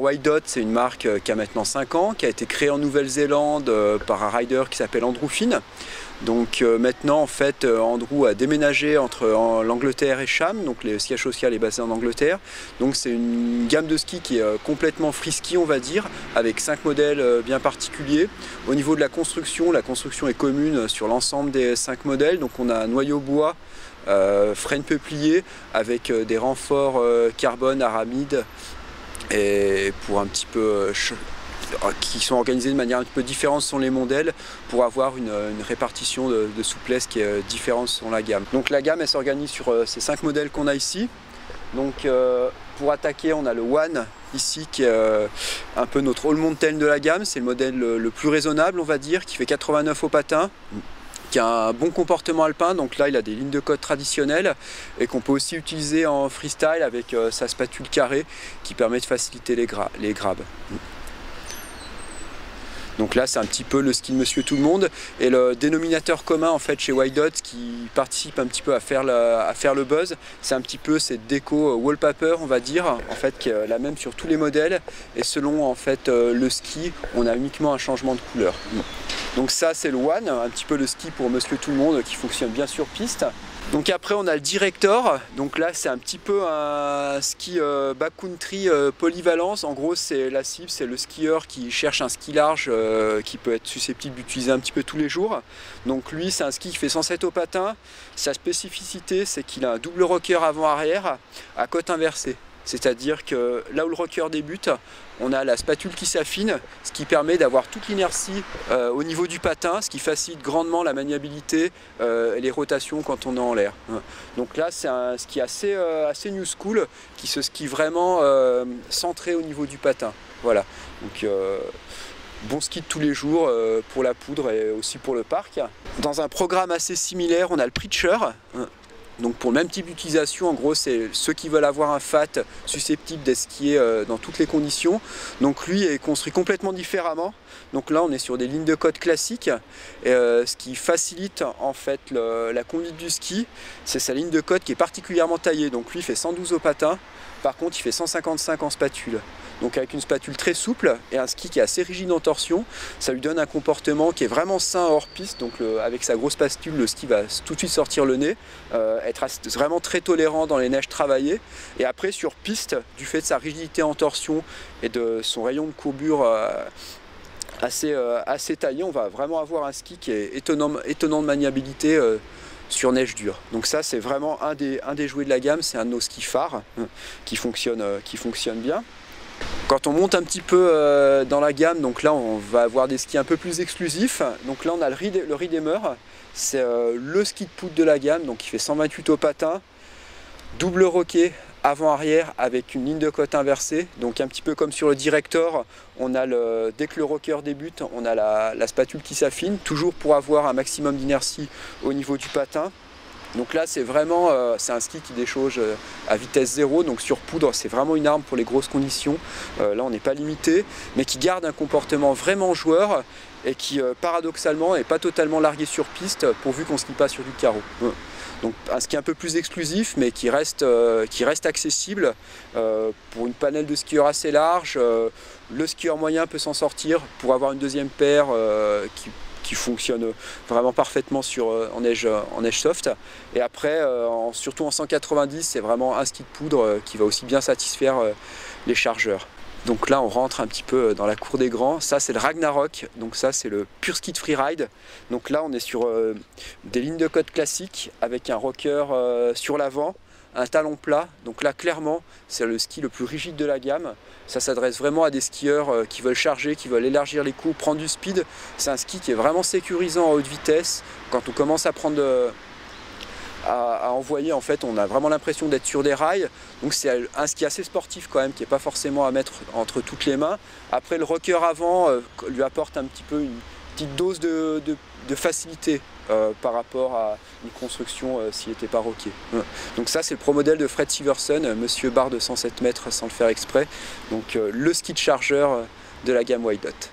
White Dot, c'est une marque qui a maintenant 5 ans, qui a été créée en Nouvelle-Zélande par un rider qui s'appelle Andrew Finn. Donc maintenant en fait Andrew a déménagé entre l'Angleterre et Cham, donc le siège social est basé en Angleterre. Donc c'est une gamme de ski qui est complètement free ski on va dire, avec 5 modèles bien particuliers. Au niveau de la construction est commune sur l'ensemble des 5 modèles. Donc on a un noyau bois, frêne peuplier avec des renforts carbone, aramide et pour un petit peu qui sont organisés de manière un peu différente selon les modèles pour avoir une répartition de souplesse qui est différente selon la gamme. Donc la gamme elle s'organise sur ces 5 modèles qu'on a ici. Donc pour attaquer on a le One ici qui est un peu notre all mountain de la gamme, c'est le modèle le plus raisonnable on va dire, qui fait 89 au patin, qui a un bon comportement alpin, donc là il a des lignes de côte traditionnelles et qu'on peut aussi utiliser en freestyle avec sa spatule carrée qui permet de faciliter les grabs. Donc là c'est un petit peu le ski de Monsieur Tout-le-Monde et le dénominateur commun en fait chez White Dot qui participe un petit peu à faire le buzz, c'est un petit peu cette déco wallpaper on va dire, en fait qui est la même sur tous les modèles et selon en fait le ski on a uniquement un changement de couleur. Donc ça c'est le One, un petit peu le ski pour Monsieur Tout-le-Monde qui fonctionne bien sur piste. Donc après on a le Director, donc là c'est un petit peu un ski backcountry polyvalence. En gros c'est la cible, c'est le skieur qui cherche un ski large qui peut être susceptible d'utiliser un petit peu tous les jours. Donc lui c'est un ski qui fait 107 au patin. Sa spécificité c'est qu'il a un double rocker avant-arrière à côte inversée. C'est-à-dire que là où le rocker débute, on a la spatule qui s'affine, ce qui permet d'avoir toute l'inertie au niveau du patin, ce qui facilite grandement la maniabilité et les rotations quand on est en l'air. Donc là, c'est un ski assez new school, qui se skie vraiment centré au niveau du patin. Voilà. Donc, bon ski de tous les jours pour la poudre et aussi pour le parc. Dans un programme assez similaire, on a le Preacher. Donc pour le même type d'utilisation, en gros c'est ceux qui veulent avoir un fat susceptible d'être skié dans toutes les conditions. Donc lui est construit complètement différemment. Donc là on est sur des lignes de côte classiques. Et, ce qui facilite en fait la conduite du ski, c'est sa ligne de côte qui est particulièrement taillée. Donc lui il fait 112 au patin, par contre il fait 155 en spatule. Donc avec une spatule très souple et un ski qui est assez rigide en torsion, ça lui donne un comportement qui est vraiment sain hors piste. Donc avec sa grosse spatule, le ski va tout de suite sortir le nez, être vraiment très tolérant dans les neiges travaillées. Et après sur piste, du fait de sa rigidité en torsion et de son rayon de courbure assez taillé, on va vraiment avoir un ski qui est étonnant de maniabilité sur neige dure. Donc ça c'est vraiment un des jouets de la gamme, c'est un de nos skis phares qui fonctionne bien. Quand on monte un petit peu dans la gamme, donc là on va avoir des skis un peu plus exclusifs. Donc là on a le Redeemer, c'est le ski de poudre de la gamme, donc il fait 128 au patin, double roquet avant-arrière avec une ligne de côte inversée. Donc un petit peu comme sur le Director, on a dès que le rocker débute, on a la spatule qui s'affine, toujours pour avoir un maximum d'inertie au niveau du patin. Donc là c'est vraiment c'est un ski qui déchauge à vitesse 0, donc sur poudre c'est vraiment une arme pour les grosses conditions. Là on n'est pas limité, mais qui garde un comportement vraiment joueur et qui paradoxalement n'est pas totalement largué sur piste pourvu qu'on ne skie pas sur du carreau. Donc un ski un peu plus exclusif mais qui reste accessible pour une panel de skieurs assez large. Le skieur moyen peut s'en sortir pour avoir une deuxième paire qui fonctionne vraiment parfaitement en neige soft. Et après, surtout en 190, c'est vraiment un ski de poudre qui va aussi bien satisfaire les chargeurs. Donc là, on rentre un petit peu dans la cour des grands. Ça, c'est le Ragnarok. Donc ça, c'est le pur ski de freeride. Donc là, on est sur des lignes de côte classiques avec un rocker sur l'avant, un talon plat. Donc là, clairement, c'est le ski le plus rigide de la gamme. Ça s'adresse vraiment à des skieurs qui veulent charger, qui veulent élargir les coups, prendre du speed. C'est un ski qui est vraiment sécurisant à haute vitesse. Quand on commence à envoyer, en fait, on a vraiment l'impression d'être sur des rails. Donc c'est un ski assez sportif quand même, qui n'est pas forcément à mettre entre toutes les mains. Après, le rocker avant lui apporte un petit peu une petite dose de facilité par rapport à une construction s'il n'était pas rocké. Donc ça c'est le pro modèle de Fred Siversen, monsieur barre de 107 mètres sans le faire exprès. Donc le ski de chargeur de la gamme White Dot.